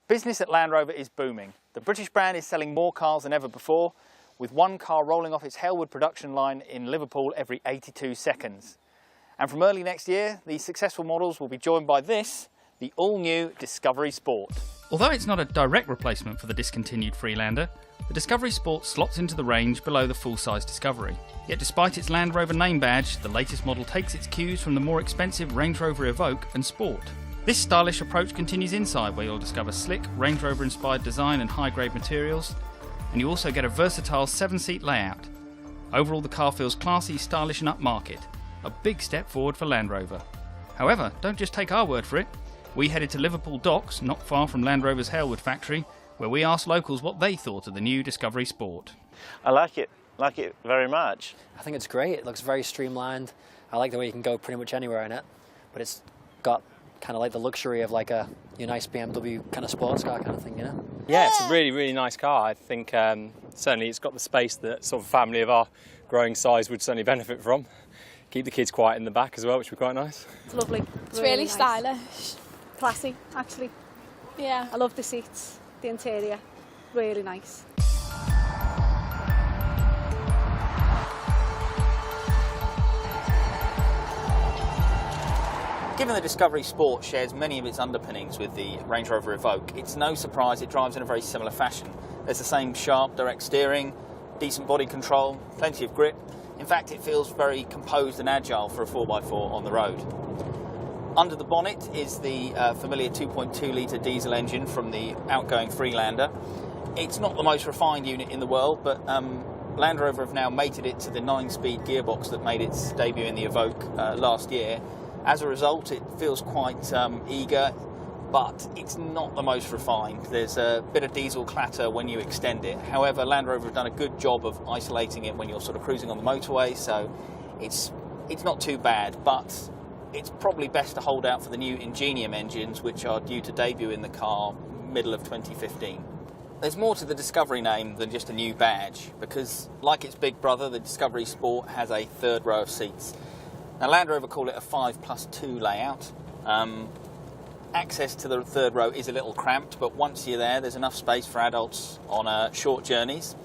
Business at Land Rover is booming. The British brand is selling more cars than ever before, with one car rolling off its Halewood production line in Liverpool every 82 seconds. And from early next year, these successful models will be joined by this, the all-new Discovery Sport. Although it's not a direct replacement for the discontinued Freelander, the Discovery Sport slots into the range below the full-size Discovery. Yet despite its Land Rover name badge, the latest model takes its cues from the more expensive Range Rover Evoque and Sport. This stylish approach continues inside, where you'll discover slick, Range Rover-inspired design and high-grade materials, and you also get a versatile 7-seat layout. Overall, the car feels classy, stylish and upmarket, a big step forward for Land Rover. However, don't just take our word for it. We headed to Liverpool Docks, not far from Land Rover's Halewood factory, where we asked locals what they thought of the new Discovery Sport. I like it very much. I think it's great. It looks very streamlined. I like the way you can go pretty much anywhere in it, but it's got kind of like the luxury of like a your nice BMW kind of sports car kind of thing, you know? Yeah, it's a really, really nice car. I think certainly it's got the space that sort of family of our growing size would certainly benefit from. Keep the kids quiet in the back as well, which would be quite nice. It's lovely. It's really nice. stylish. Classy, actually. Yeah. I love the seats, the interior. Really nice. Given the Discovery Sport shares many of its underpinnings with the Range Rover Evoque, it's no surprise it drives in a very similar fashion. There's the same sharp, direct steering, decent body control, plenty of grip. In fact, it feels very composed and agile for a 4x4 on the road. Under the bonnet is the familiar 2.2 litre diesel engine from the outgoing Freelander. It's not the most refined unit in the world, but Land Rover have now mated it to the 9-speed gearbox that made its debut in the Evoque last year. As a result, it feels quite eager, but it's not the most refined. There's a bit of diesel clatter when you extend it. However, Land Rover have done a good job of isolating it when you're sort of cruising on the motorway, so it's not too bad, but it's probably best to hold out for the new Ingenium engines, which are due to debut in the car middle of 2015. There's more to the Discovery name than just a new badge, because like its big brother, the Discovery Sport has a third row of seats. Now, Land Rover call it a 5+2 layout. Access to the third row is a little cramped, but once you're there's enough space for adults on short journeys.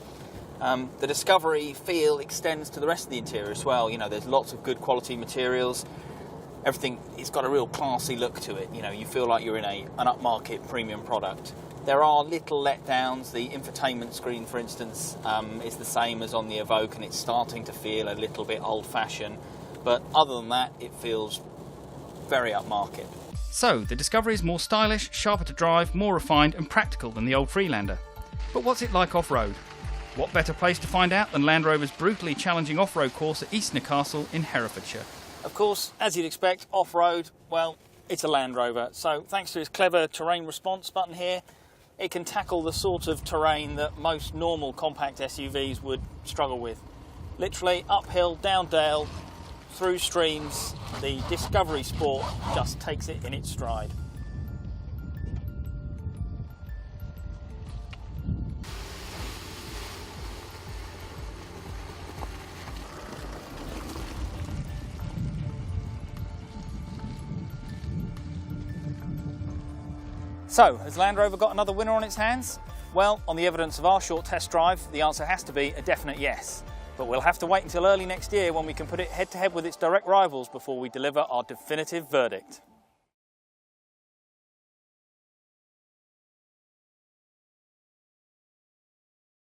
The Discovery feel extends to the rest of the interior as well. You know, there's lots of good quality materials. Everything, it's got a real classy look to it. You know, you feel like you're in an upmarket premium product. There are little letdowns. The infotainment screen, for instance, is the same as on the Evoque, and it's starting to feel a little bit old-fashioned. But other than that, it feels very upmarket. So, the Discovery is more stylish, sharper to drive, more refined and practical than the old Freelander. But what's it like off-road? What better place to find out than Land Rover's brutally challenging off-road course at Eastnor Castle in Herefordshire? Of course, as you'd expect, off-road, well, it's a Land Rover. So thanks to its clever terrain response button here, it can tackle the sort of terrain that most normal compact SUVs would struggle with. Literally uphill, down dale, through streams, the Discovery Sport just takes it in its stride. So, has Land Rover got another winner on its hands? Well, on the evidence of our short test drive, the answer has to be a definite yes. But we'll have to wait until early next year when we can put it head-to-head with its direct rivals before we deliver our definitive verdict.